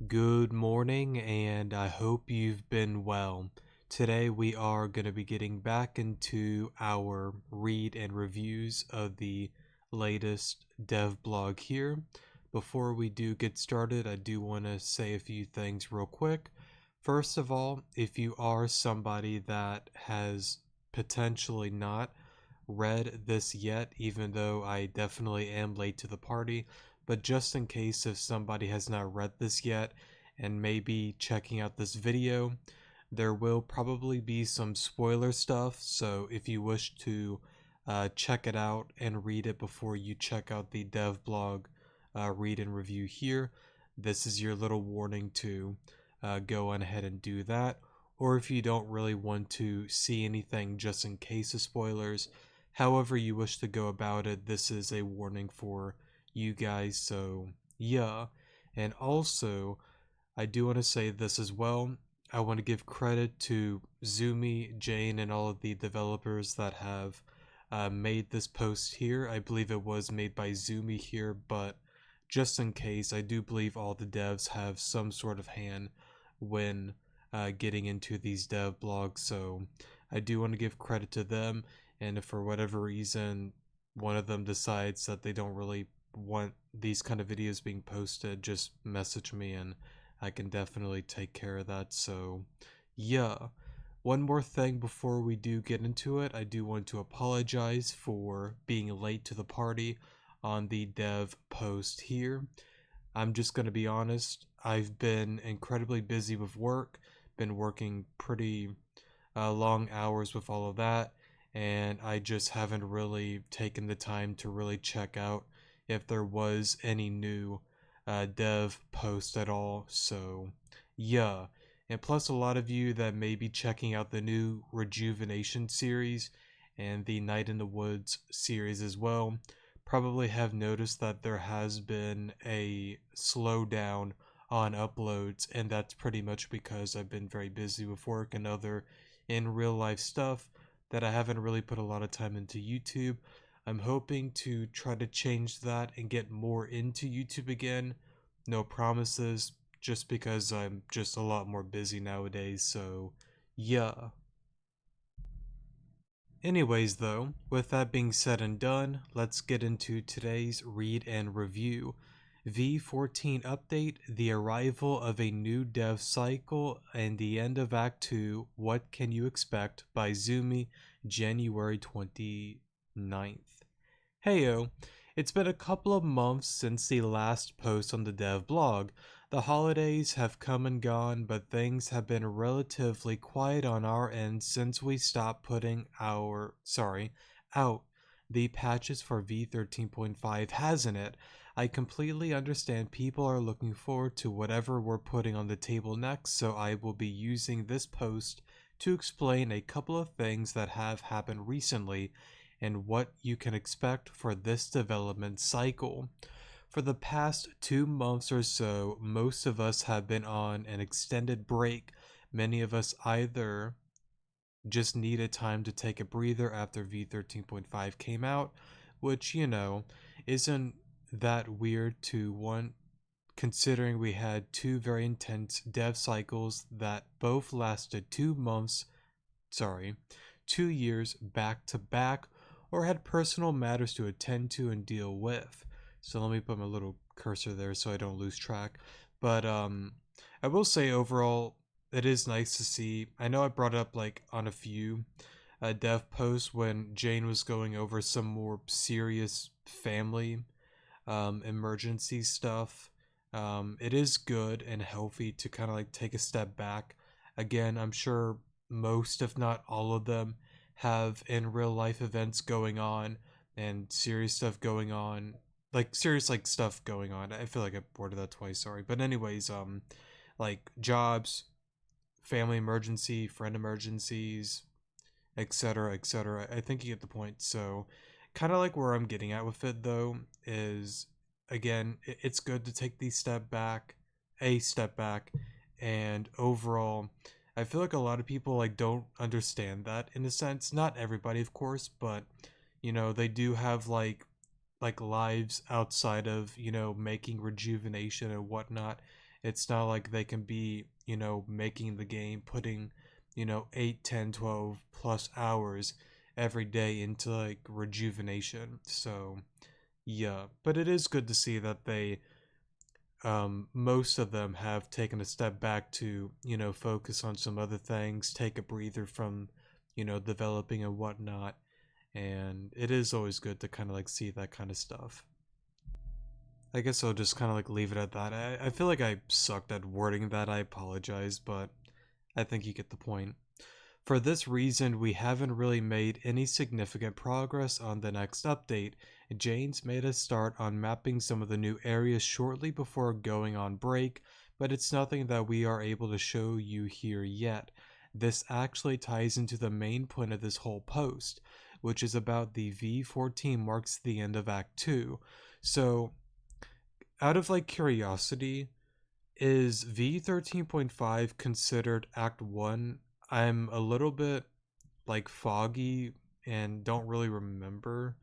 Good morning, and I hope you've been well. Today, we are going to be getting back into our read and reviews of the latest dev blog here. Before we do get started, I do want to say a few things real quick. First of all, if you are somebody that has potentially not read this yet, even though I definitely am late to the party, but just in case if somebody has not read this yet and maybe checking out this video, there will probably be some spoiler stuff, so if you wish to check it out and read it before you check out the dev blog read and review here, this is your little warning to go on ahead and do that. Or if you don't really want to see anything just in case of spoilers, however you wish to go about it, this is a warning for you guys, so yeah. And also, I do want to say this as well. I want to give credit to Zumi, Jane, and all of the developers that have made this post here. I believe it was made by Zumi here, but just in case, I do believe all the devs have some sort of hand when getting into these dev blogs, so I do want to give credit to them. And if for whatever reason one of them decides that they don't really want these kind of videos being posted, just message me and I can definitely take care of that. So yeah, one more thing before we do get into it, I do want to apologize for being late to the party on the dev post here. I'm just going to be honest, I've been incredibly busy with work, been working pretty long hours with all of that, and I just haven't really taken the time to really check out if there was any new dev post at all. So yeah, and plus a lot of you that may be checking out the new Rejuvenation series and the Night in the Woods series as well probably have noticed that there has been a slowdown on uploads, and that's pretty much because I've been very busy with work and other in real life stuff that I haven't really put a lot of time into YouTube. I'm hoping to try to change that and get more into YouTube again. No promises, just because I'm just a lot more busy nowadays, so yeah. Anyways, though, with that being said and done, let's get into today's read and review. V14 update, the arrival of a new dev cycle, and the end of Act 2, what can you expect, by Zumi, January 29th. Heyo, it's been a couple of months since the last post on the dev blog. The holidays have come and gone, but things have been relatively quiet on our end since we stopped putting out the patches for V13.5, hasn't it? I completely understand people are looking forward to whatever we're putting on the table next, so I will be using this post to explain a couple of things that have happened recently and what you can expect for this development cycle. For the past 2 months or so, most of us have been on an extended break. Many of us either just needed time to take a breather after V13.5 came out, which, isn't that weird to want, considering we had two very intense dev cycles that both lasted 2 years back to back, or had personal matters to attend to and deal with. So let me put my little cursor there so I don't lose track. But I will say overall, it is nice to see. I know I brought it up like on a few dev posts when Jane was going over some more serious family emergency stuff. It is good and healthy to kind of like take a step back. Again, I'm sure most, if not all of them, have in real life events going on and serious stuff going on, like serious like stuff going on. I feel like I worded that twice, sorry. But anyways, like jobs, family emergency, friend emergencies, etc., etc. I think you get the point. So kind of like where I'm getting at with it though is, again, it's good to take a step back, and overall I feel like a lot of people like don't understand that, in a sense. Not everybody, of course, but they do have like lives outside of making Rejuvenation and whatnot, It's not like they can be, making the game, putting, 8, 10, 12 plus hours every day into like rejuvenation. So, yeah, but it is good to see that they most of them have taken a step back to, focus on some other things, take a breather from, developing and whatnot. And it is always good to kind of like see that kind of stuff. I guess I'll just kind of like leave it at that. I feel like I sucked at wording that. I apologize, but I think you get the point. For this reason, we haven't really made any significant progress on the next update. Jane's made a start on mapping some of the new areas shortly before going on break, but it's nothing that we are able to show you here yet. This actually ties into the main point of this whole post, which is about the V14 marks the end of Act 2. So, out of like curiosity, is V13.5 considered Act 1? I'm a little bit like foggy and don't really remember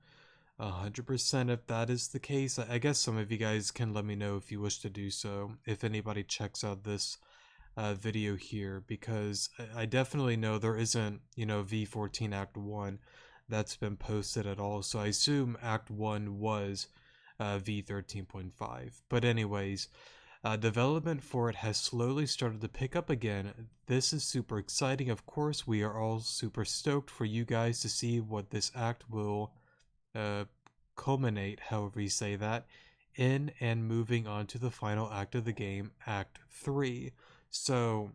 100% if that is the case. I guess some of you guys can let me know if you wish to do so, if anybody checks out this video here, because I definitely know there isn't, V14 Act 1 that's been posted at all. So I assume Act 1 was V13.5. But anyways, development for it has slowly started to pick up again. This is super exciting. Of course, we are all super stoked for you guys to see what this act will culminate, however you say that, in, and moving on to the final act of the game, Act 3. So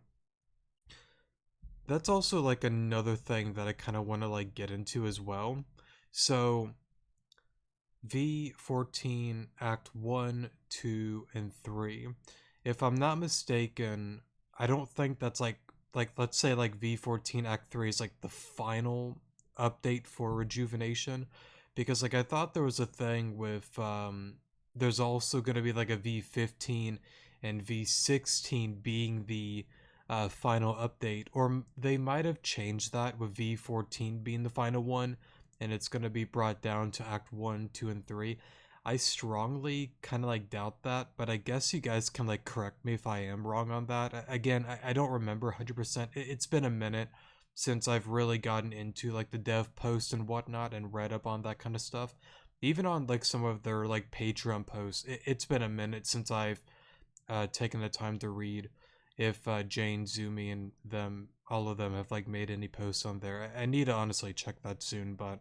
that's also like another thing that I kind of want to like get into as well. So V14 Act 1, 2, and 3. If I'm not mistaken, I don't think that's like let's say like V14 Act 3 is like the final update for Rejuvenation, because like I thought there was a thing with there's also going to be like a V15 and V16 being the final update, or they might have changed that with V14 being the final one, and it's going to be brought down to Act 1, 2, and 3. I strongly kind of like doubt that, but I guess you guys can like correct me if I am wrong on that. Again, I don't remember 100%. It's been a minute since I've really gotten into like the dev posts and whatnot and read up on that kind of stuff. Even on like some of their like Patreon posts, it's been a minute since I've taken the time to read if Jane, Zumi, and them, all of them have like made any posts on there. I need to honestly check that soon, but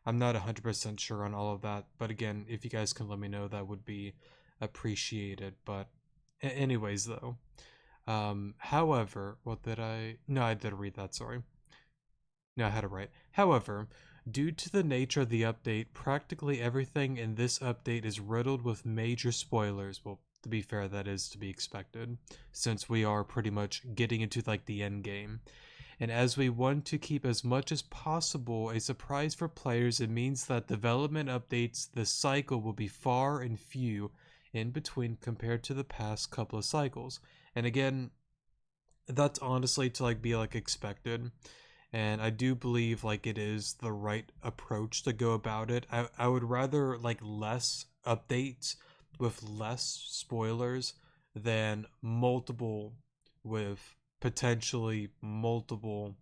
I'm not 100% sure on all of that. But again, if you guys can let me know, that would be appreciated. But anyways, though, however, what did I? No, I did read that. Sorry. No, I had it right. However, due to the nature of the update, practically everything in this update is riddled with major spoilers. Well, to be fair, that is to be expected, since we are pretty much getting into like the end game. And as we want to keep as much as possible a surprise for players, it means that development updates this cycle will be far and few in between compared to the past couple of cycles. And again, that's honestly to like be like expected, and I do believe like it is the right approach to go about it. I would rather like less updates with less spoilers than multiple with potentially multiple,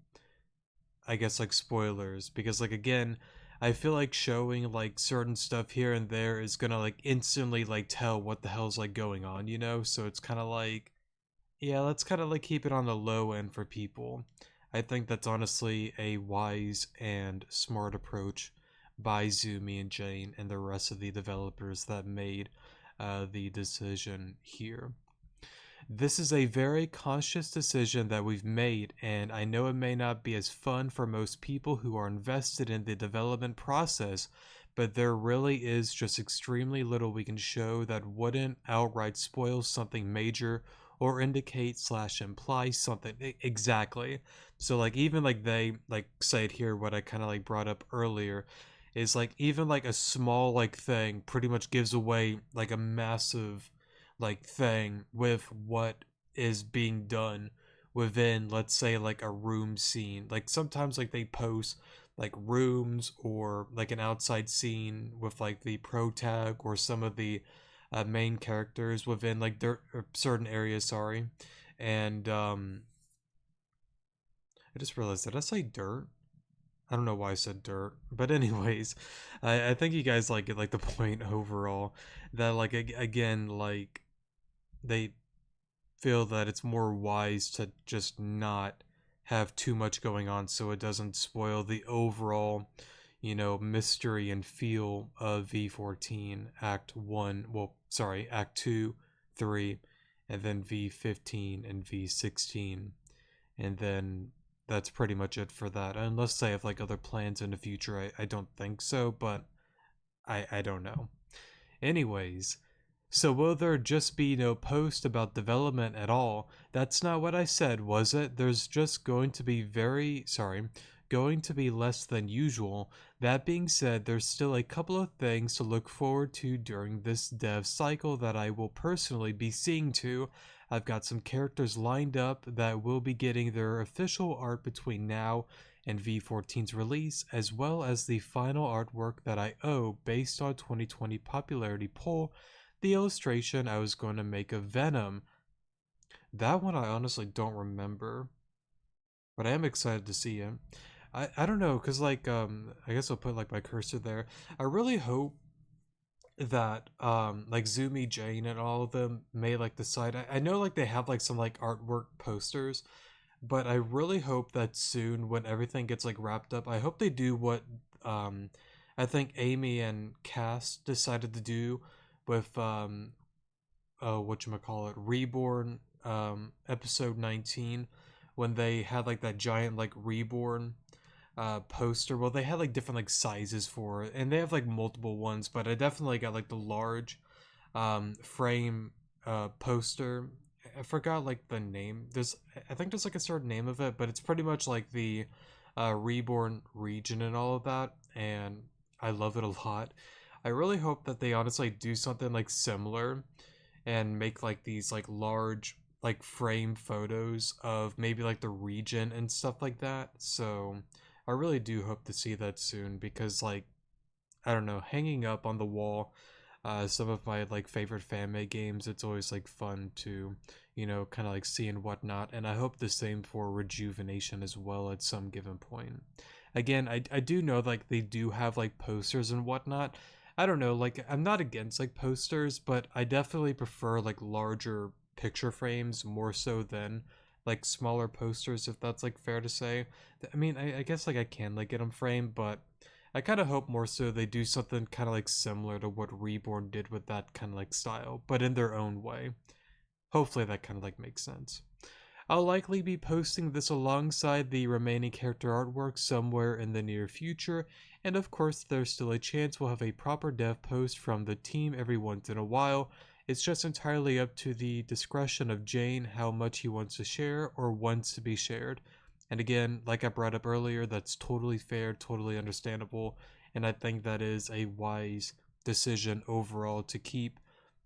I guess, like spoilers, because like again, I feel like showing like certain stuff here and there is gonna like instantly like tell what the hell's like going on, so it's kind of like, yeah, let's kind of like keep it on the low end for people. I think that's honestly a wise and smart approach by Zumi and Jane and the rest of the developers that made the decision here. This is a very conscious decision that we've made, and I know it may not be as fun for most people who are invested in the development process, but there really is just extremely little we can show that wouldn't outright spoil something major or indicate slash imply something exactly. So like even like they like say it here, what I kind of like brought up earlier is like even like a small like thing pretty much gives away like a massive like thing with what is being done within, let's say, like a room scene. Like sometimes like they post like rooms or like an outside scene with like the pro tag or some of the main characters within like certain areas. Sorry, and I just realized, did I say dirt? I don't know why I said dirt, but anyways, I think you guys like get like the point overall. That like again, like they feel that it's more wise to just not have too much going on so it doesn't spoil the overall, mystery and feel of V14 Act 1. Well, sorry, Act 2, 3, and then V15 and V16. And then that's pretty much it for that. Unless they have like other plans in the future. I don't think so, but I don't know. Anyways, so will there just be no post about development at all? That's not what I said, was it? There's just going to be less than usual. That being said, there's still a couple of things to look forward to during this dev cycle that I will personally be seeing to. I've got some characters lined up that will be getting their official art between now and V14's release, as well as the final artwork that I owe based on 2020 popularity poll, the illustration I was going to make of Venom. That one I honestly don't remember, but I am excited to see it. I don't know, cause like I guess I'll put like my cursor there. I really hope that like Zumi, Jane, and all of them may like decide. I know like they have like some like artwork posters, but I really hope that soon when everything gets like wrapped up, I hope they do what um I think Amy and Cass decided to do with whatchamacallit, Reborn, episode 19, when they had like that giant like Reborn poster. Well, they had like different like sizes for it, and they have like multiple ones, but I definitely got like the large frame poster. I forgot like the name. I think there's like a certain name of it, but it's pretty much like the Reborn region and all of that, and I love it a lot. I really hope that they honestly do something like similar and make like these like large like frame photos of maybe like the region and stuff like that. So I really do hope to see that soon, because like I don't know, hanging up on the wall some of my like favorite fan made games, it's always like fun to, kind of like see and whatnot. And I hope the same for Rejuvenation as well at some given point. Again, I do know like they do have like posters and whatnot. I don't know, like I'm not against like posters, but I definitely prefer like larger picture frames more so than like smaller posters, if that's like fair to say. I mean, I guess like I can like get them framed, but I kind of hope more so they do something kind of like similar to what Reborn did with that kind of like style, but in their own way. Hopefully that kind of like makes sense. I'll likely be posting this alongside the remaining character artwork somewhere in the near future, and of course there's still a chance we'll have a proper dev post from the team every once in a while. It's just entirely up to the discretion of Jane how much he wants to share or wants to be shared. And again, like I brought up earlier, that's totally fair, totally understandable, and I think that is a wise decision overall to keep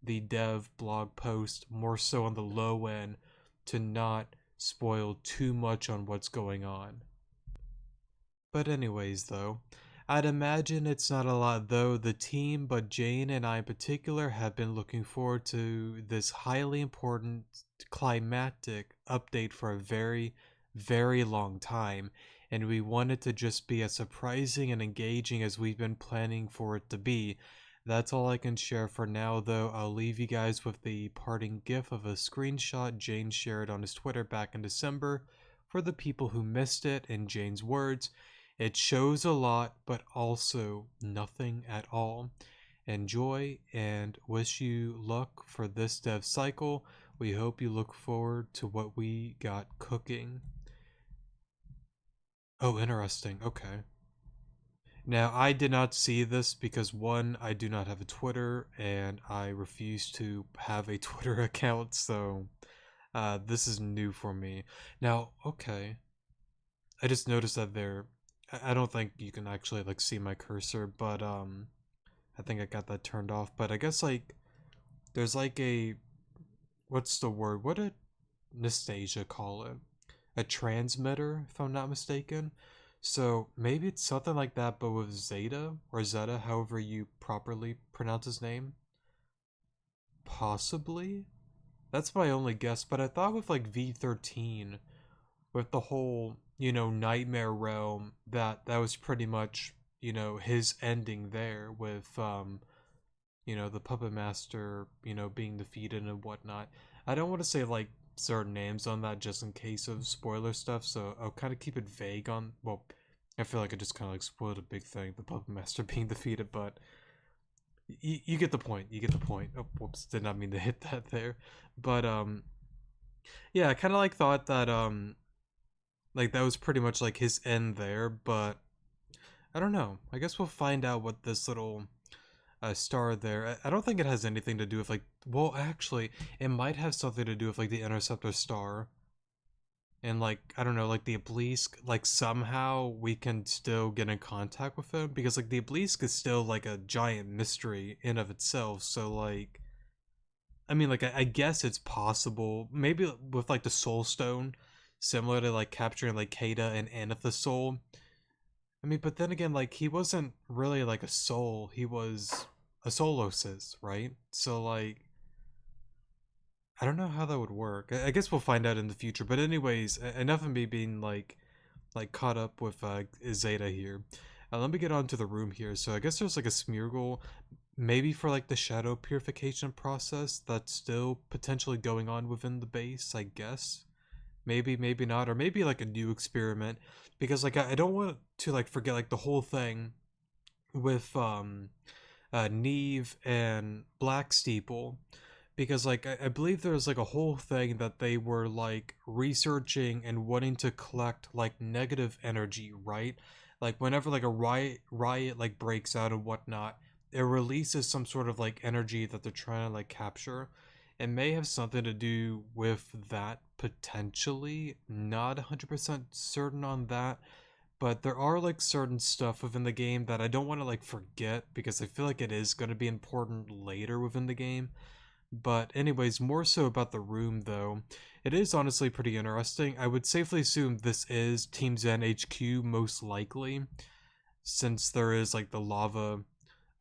the dev blog post more so on the low end to not spoil too much on what's going on. But anyways though, I'd imagine it's not a lot though. The team, but Jane and I in particular, have been looking forward to this highly important climactic update for a very, very long time, and we want it to just be as surprising and engaging as we've been planning for it to be. That's all I can share for now, though. I'll leave you guys with the parting gif of a screenshot Jane shared on his Twitter back in December. For the people who missed it, in Jane's words, it shows a lot, but also nothing at all. Enjoy and wish you luck for this dev cycle. We hope you look forward to what we got cooking. Oh, interesting. Okay. Now, I did not see this because one, I do not have a Twitter and I refuse to have a Twitter account, so this is new for me. Now, okay. I just noticed that there, I don't think you can actually like see my cursor, but I think I got that turned off. But I guess like there's like a, what's the word? What did Nastasia call it? A transmitter, if I'm not mistaken. So maybe it's something like that, but with Zeta or Zeta, however you properly pronounce his name. possibly. That's my only guess, but I thought with like V13, with the whole, Nightmare Realm, that was pretty much, his ending there with the puppet master, being defeated and whatnot. I don't want to say like certain names on that just in case of spoiler stuff, so I'll kind of keep it vague on. Well, I feel like I just kind of like spoiled a big thing, the puppet master being defeated, but you get the point. You get the point. Oh, whoops, did not mean to hit that there, but yeah, I kind of like thought that like that was pretty much like his end there, but I don't know. I guess we'll find out what this little star there. I don't think it has anything to do with like. Well, actually, it might have something to do with like the interceptor star, and like I don't know, like the obelisk. Like somehow we can still get in contact with him because like the obelisk is still like a giant mystery in of itself. So like, I mean, like I guess it's possible. Maybe with like the soul stone, similar to like capturing like Kata and Aneth's soul. I mean, but then again, like he wasn't really like a soul. He was a solosis, right? So like, I don't know how that would work. I guess we'll find out in the future. But anyways, enough of me being like caught up with Zeta here. Let me get on to the room here. So I guess there's like a Smeargle, maybe for like the shadow purification process that's still potentially going on within the base. I guess maybe, maybe not, or maybe like a new experiment, because like I don't want to like forget like the whole thing with Neve and Black Steeple, because like I believe there was like a whole thing that they were like researching and wanting to collect like negative energy, right? Like whenever like a riot like breaks out and whatnot, it releases some sort of like energy that they're trying to like capture. It may have something to do with that potentially. Not 100% certain on that, but there are like certain stuff within the game that I don't want to like forget because I feel like it is going to be important later within the game. But anyways, more so about the room though. It is honestly pretty interesting. I would safely assume this is Team Zen HQ most likely, since there is like the lava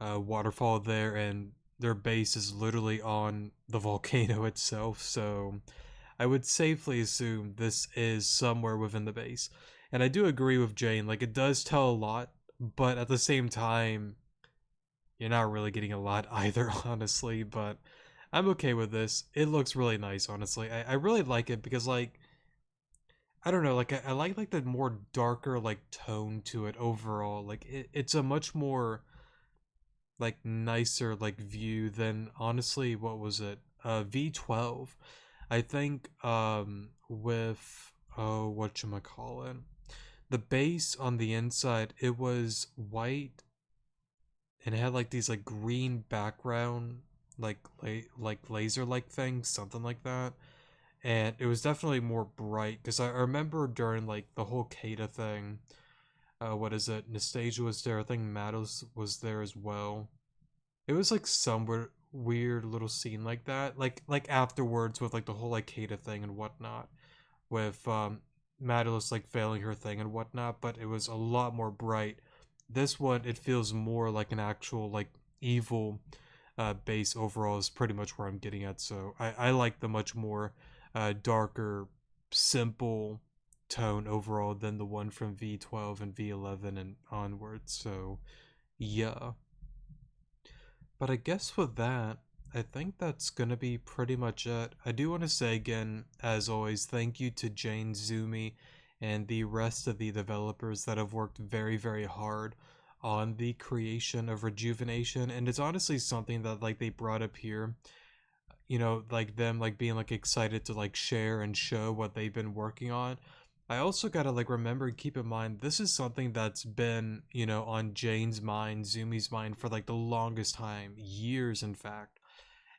waterfall there and their base is literally on the volcano itself. So I would safely assume this is somewhere within the base. And I do agree with Jane, like it does tell a lot, but at the same time, you're not really getting a lot either, honestly. But I'm okay with this. It looks really nice, honestly. I really like it because like I don't know, like I like the more darker like tone to it overall. Like it's a much more like nicer like view than honestly what was it? V12. I think with oh whatchamacallit. The base on the inside it was white and it had like these like green background like laser like things, something like that. And it was definitely more bright because I remember during like the whole Kata thing, what is it? Nastasia was there. I think Matos was there as well. It was like some weird little scene like that, like afterwards with like the whole like Kata thing and whatnot, with Madeline like failing her thing and whatnot. But it was a lot more bright. This one it feels more like an actual like evil base overall is pretty much where I'm getting at. So I like the much more darker, simple tone overall than the one from V12 and V11 and onwards. So yeah. But I guess with that, I think that's gonna be pretty much it. I do want to say again, as always, thank you to Jane Zumi and the rest of the developers that have worked very, very hard on the creation of Rejuvenation. And it's honestly something that like they brought up here, like them like being like excited to like share and show what they've been working on. I also gotta like remember and keep in mind this is something that's been, on Jane's mind, Zumi's mind for like the longest time, years in fact.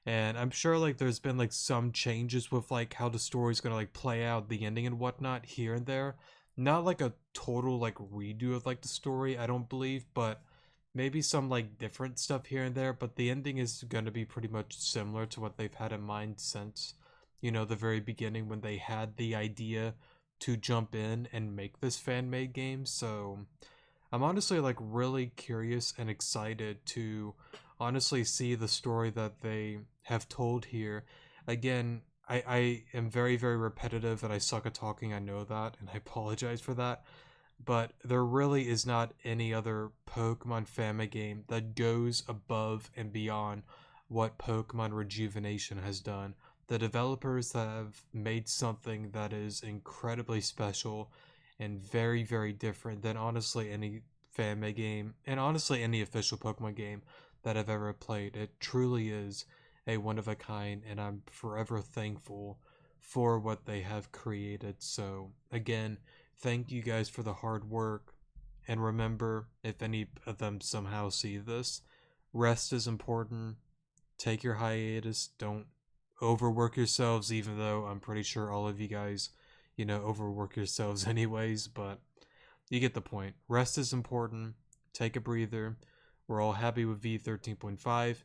And I'm sure like there's been like some changes with like how the story's gonna like play out, the ending and whatnot here and there. Not like a total like redo of like the story, I don't believe, but maybe some like different stuff here and there. But the ending is gonna be pretty much similar to what they've had in mind since, the very beginning when they had the idea to jump in and make this fan made game. So I'm honestly like really curious and excited to honestly see the story that they have told here. Again, I am very, very repetitive and I suck at talking, I know that, and I apologize for that. But there really is not any other Pokemon Family game that goes above and beyond what Pokemon Rejuvenation has done. The developers have made something that is incredibly special and very, very different than honestly any Family game, and honestly any official Pokemon game that I've ever played. It truly is a one of a kind, and I'm forever thankful for what they have created. So, again, thank you guys for the hard work. And remember, if any of them somehow see this, rest is important. Take your hiatus. Don't overwork yourselves, even though I'm pretty sure all of you guys, overwork yourselves anyways, but you get the point. Rest is important. Take a breather. We're all happy with V13.5.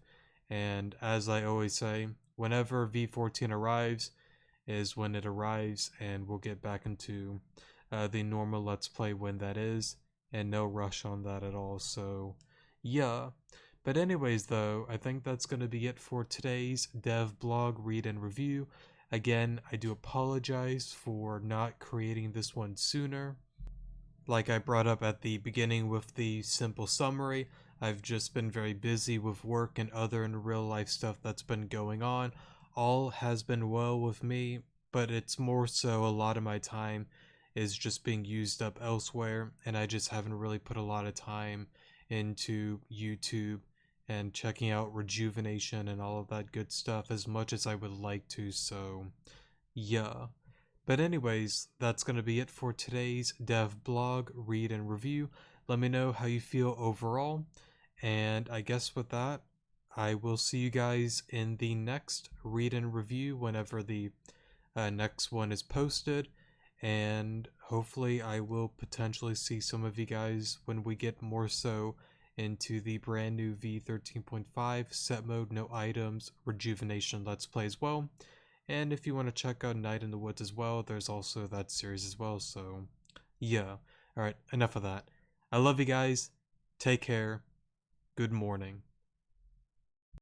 And as I always say, whenever V14 arrives is when it arrives, and we'll get back into the normal Let's Play when that is, and no rush on that at all. So, yeah. But anyways, though, I think that's going to be it for today's dev blog read and review. Again, I do apologize for not creating this one sooner. Like I brought up at the beginning with the simple summary, I've just been very busy with work and other in real life stuff that's been going on. All has been well with me, but it's more so a lot of my time is just being used up elsewhere, and I just haven't really put a lot of time into YouTube and checking out Rejuvenation and all of that good stuff as much as I would like to, so yeah. But anyways, that's going to be it for today's dev blog, read, and review. Let me know how you feel overall. And I guess with that, I will see you guys in the next read and review whenever the next one is posted. And hopefully I will potentially see some of you guys when we get more so into the brand new V13.5 set mode, no items, Rejuvenation Let's Play as well. And if you want to check out Night in the Woods as well, there's also that series as well. So, yeah. Alright, enough of that. I love you guys. Take care. Good morning.